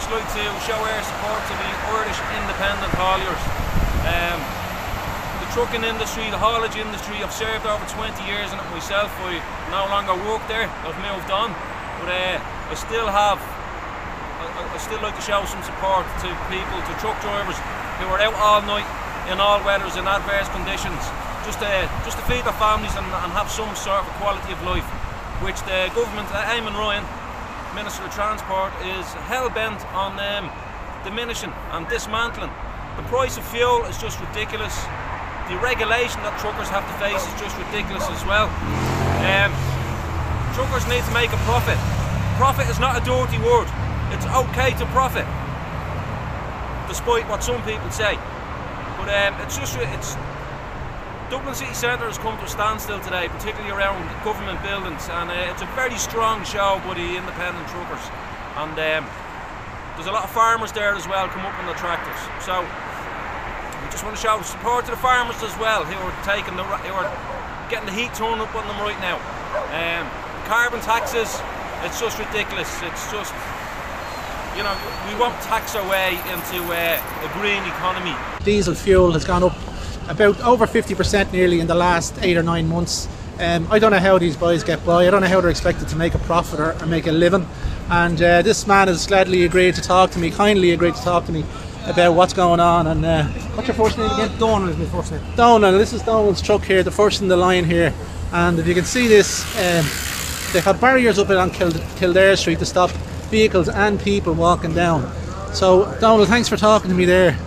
just like to show our support to the Irish independent hauliers. The trucking industry, the haulage industry, I've served over 20 years in it myself. I no longer work there, I've moved on, but I still like to show some support to people, to truck drivers who are out all night in all weathers, in adverse conditions, just to feed their families and have some sort of quality of life, which the government, Eamon Ryan, Minister of Transport, is hell-bent on diminishing and dismantling. The price of fuel is just ridiculous. The regulation that truckers have to face is just ridiculous as well. Truckers need to make a profit. Profit is not a dirty word. It's okay to profit, despite what some people say. But Dublin city centre has come to a standstill today, particularly around government buildings, and it's a very strong show by the independent truckers. And there's a lot of farmers there as well, come up on the tractors. So we just want to show support to the farmers as well, who are getting the heat turned up on them right now. Carbon taxes, it's just ridiculous. It's just, you know, we won't tax our way into a green economy. Diesel fuel has gone up about over 50% nearly in the last 8 or 9 months. I don't know how these boys get by. I don't know how they're expected to make a profit or make a living. And this man has gladly agreed to talk to me, kindly agreed to talk to me about what's going on. And what's your first name again? Donald is my first name. Donald, this is Donald's truck here, the first in the line here. And if you can see this, they have barriers up on Kildare Street to stop vehicles and people walking down. So Donald, thanks for talking to me there.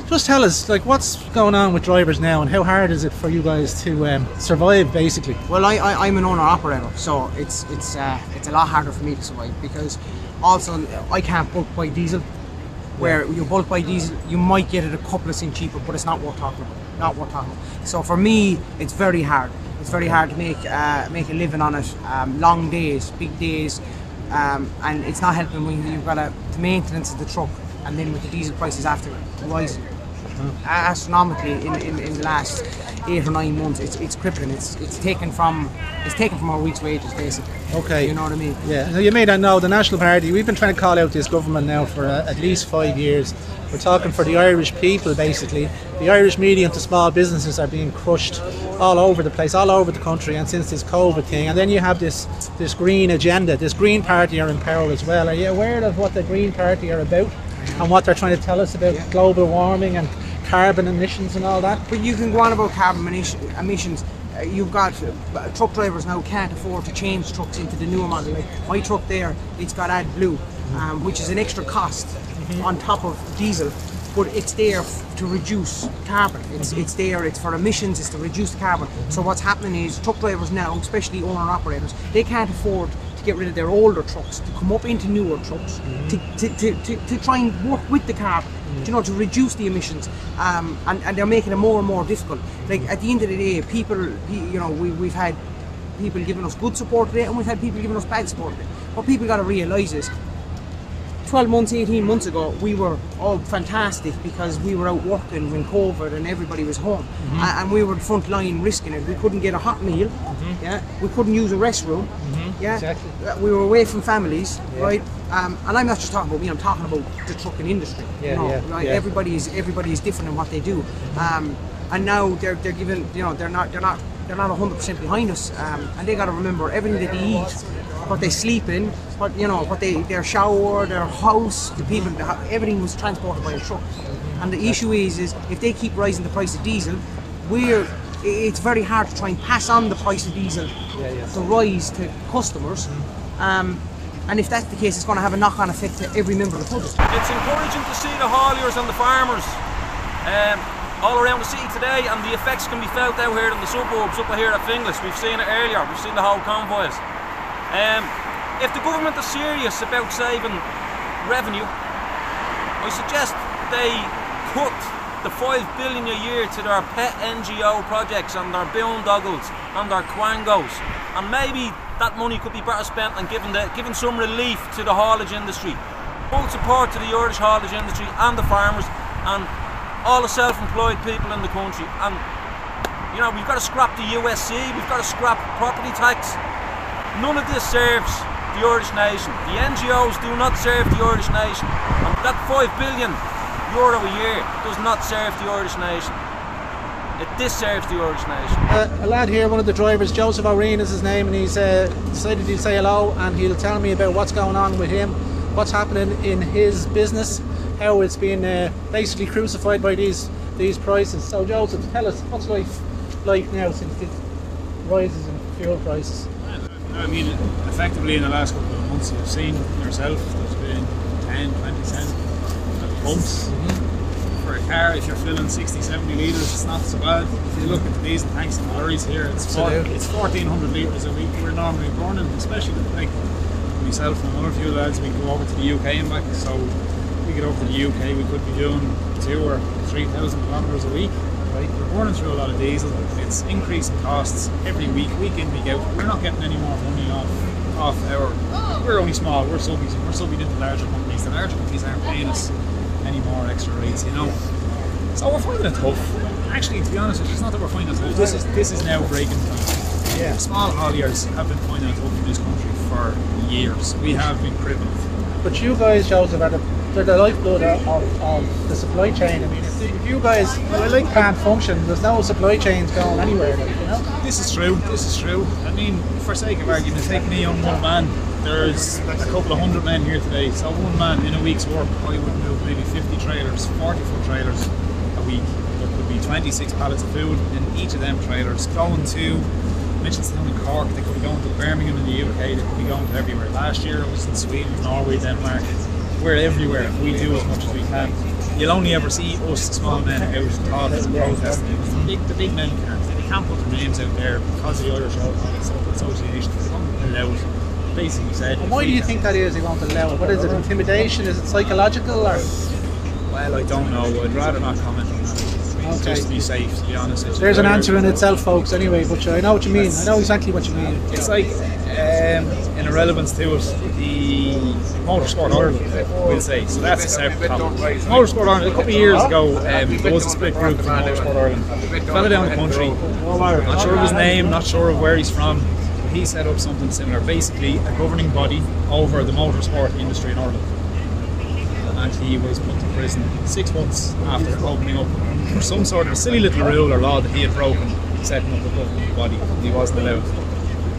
Just tell us, like, what's going on with drivers now, and how hard is it for you guys to survive, basically? Well, I'm an owner-operator, so it's a lot harder for me to survive, because also I can't bulk buy diesel. Where you bulk buy diesel, you might get it a couple of cents cheaper, but it's not worth talking about. Not worth talking about. So for me, it's very hard. It's very hard to make a living on it. Long days, big days, and it's not helping when you've got the maintenance of the truck. And then with the diesel prices after rising astronomically in the last 8 or 9 months, it's crippling. It's taken from our week's wages, basically. Okay. You know what I mean? Yeah. Now you may not know, the National Party, we've been trying to call out this government now for at least 5 years. We're talking for the Irish people, basically. The Irish medium to small businesses are being crushed all over the place, all over the country, and since this COVID thing. And then you have this green agenda. This Green Party are in power as well. Are you aware of what the Green Party are about? And what they're trying to tell us about global warming and carbon emissions and all that? But you can go on about carbon emissions. You've got truck drivers now can't afford to change trucks into the newer model. Like my truck there, it's got AdBlue, which is an extra cost on top of diesel, but it's there to reduce carbon. It's there, it's for emissions, it's to reduce carbon. So what's happening is truck drivers now, especially owner-operators, they can't afford to get rid of their older trucks, to come up into newer trucks, to try and work with the carbon, you know, to reduce the emissions, and they're making it more and more difficult. Like at the end of the day, people, you know, we've had people giving us good support today, and we've had people giving us bad support today. What people got to realise is 12 months, 18 months ago, we were all fantastic because we were out working when COVID and everybody was home, and we were the front line risking it. We couldn't get a hot meal, yeah. We couldn't use a restroom, yeah. Exactly. We were away from families, right? And I'm not just talking about me. I'm talking about the trucking industry. Yeah, you know, yeah, right? yeah. Everybody is different in what they do, and now they're given, you know, they're not 100% behind us, and they got to remember everything that they eat, what they sleep in, their shower, their house, the people, everything was transported by a truck. And the issue is if they keep raising the price of diesel, it's very hard to try and pass on the price of diesel to rise to customers. And if that's the case, it's going to have a knock-on effect to every member of the public. It's encouraging to see the hauliers and the farmers all around the city today, and the effects can be felt out here in the suburbs, up here at Finglas. We've seen it earlier, we've seen the whole convoys. If the government is serious about saving revenue, I suggest they cut the 5 billion a year to their pet NGO projects and their boondoggles and their quangos, and maybe that money could be better spent on giving some relief to the haulage industry. Full support to the Irish haulage industry and the farmers and all the self-employed people in the country. And you know, we've got to scrap the USC, we've got to scrap property tax. None of this serves the Irish nation. The NGOs do not serve the Irish nation, and That €5 billion a year does not serve the Irish nation. It disserves the Irish nation. A lad here, one of the drivers, Joseph O'Reen is his name, and he's decided he'll say hello and he'll tell me about what's going on with him, what's happening in his business, how it's been basically crucified by these prices. So Joseph, tell us, what's life like now since the rises in fuel prices? I mean, effectively in the last couple of months you've seen yourself there's been 10, 20 cent bumps. For a car, if you're filling 60, 70 litres, it's not so bad. If you look at the diesel tanks and lorries here, it's 1,400 litres a week we're normally burning, especially like myself and other few lads, we go over to the UK and back, so we get over to the UK, we could be doing 2,000 or 3,000 kilometres a week. Right? We're burning through a lot of diesel, it's increasing costs every week in, week out. We're not getting any more money off our, we're only small, we're subbing into larger companies. The larger companies aren't paying us any more extra rates, you know. So we're finding it tough. Actually, to be honest with you, it's not that we're finding it tough. This is now breaking point. Yeah. Small hauliers have been finding it tough in this country for years. We have been crippled. But you guys, Joseph, they're the lifeblood of the supply chain. I mean, if you guys can't function, there's no supply chains going anywhere. Like, you know? This is true. I mean, for sake of argument, take me on one man. There's a couple of hundred men here today. So one man in a week's work, I would move maybe 50 trailers, 40-foot trailers a week. There could be 26 pallets of food in each of them trailers going to Mitchelstown and Cork. They could be going to Birmingham in the UK. They could be going to everywhere. Last year it was in Sweden, Norway, Denmark. We're everywhere. We do as much as we can. You'll only ever see us small men out talking and protesting. The big men can't. They can't put their names out there because the Irish Association is allowed. Basically said. And why do you think that is? They won't allow it. What is it? Intimidation? Is it psychological? Or? Well, I don't know. I'd rather not comment on that. Just to be safe, to be honest. There's an answer in itself, folks. Anyway, but I know what you mean. I know exactly what you mean. It's like, in irrelevance to it, the Motorsport Ireland, we'll say. So that's a separate topic. Motorsport Ireland. A couple of years ago, there was a split group from Motorsport Ireland. A fella down the country. Not sure of his name. Not sure of where he's from. He set up something similar, basically a governing body over the motorsport industry in Ireland, and he was put to prison 6 months after opening up for some sort of silly little rule or law that he had broken, setting up a governing body. He wasn't allowed.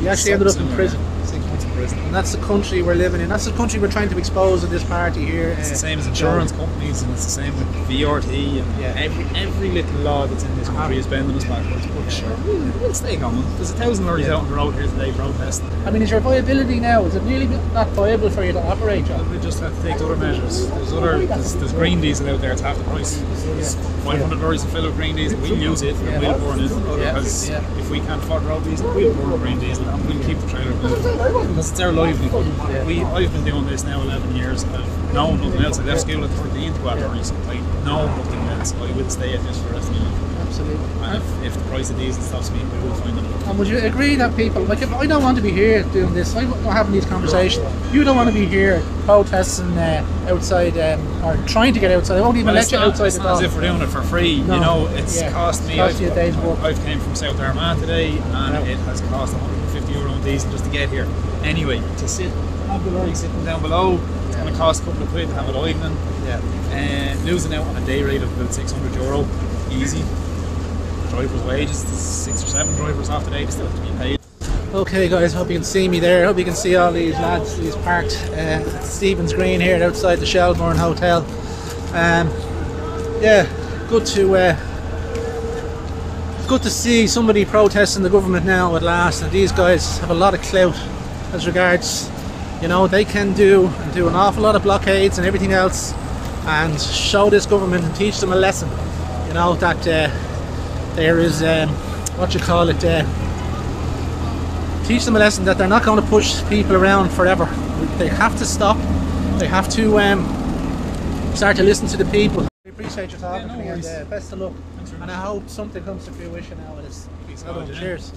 He actually ended up in prison. 6 months in prison. And that's the country we're living in. That's the country we're trying to expose in this party here. It's the same as insurance companies, and it's the same with VRT, and every little law that's in this country is bending us backwards. But sure, we'll stay going. There's 1,000 lorries out on the road here today protesting. I mean, is your viability now, is it really not viable for you to operate, John? We just have to take other measures. There's green diesel out there, it's half the price. There's 500 lorries to fill with green diesel. We'll use it and we'll burn it, because if we can't afford road diesel, we'll burn green diesel and we'll keep the trailer moving. Because it's our livelihood. I've been doing this now 11 years. I've known nothing else. I left school at 13 to go out recently. I know nothing else. I will stay at this for the rest of my life. Absolutely. And if the price of diesel stops me, we will find them. And would you agree that people, like, if I don't want to be here doing this, I'm not having these conversations, you don't want to be here protesting outside or trying to get outside, I won't even let you outside the door. It's not as if we're doing it for free, no. You know, it's cost me, you a day's work. I've came from South Armagh today and it has cost €150 in diesel just to get here. Anyway, to sit, have the lorry sitting down below, it's going to cost a couple of quid to have it idling. And losing out on a day rate of about €600, easy. Drivers' wages, there's 6 or 7 drivers off today, they still have to be paid. Okay guys, hope you can see me there. Hope you can see all these lads, these parked at Stephen's Green here outside the Shelbourne Hotel. Yeah, good to see somebody protesting the government now at last, and these guys have a lot of clout as regards, you know, they can do an awful lot of blockades and everything else and show this government and teach them a lesson, you know, that there is teach them a lesson that they're not going to push people around forever. They have to stop. They have to start to listen to the people. I appreciate your talking to me, and best of luck. And I hope something comes to fruition out of this. Cheers.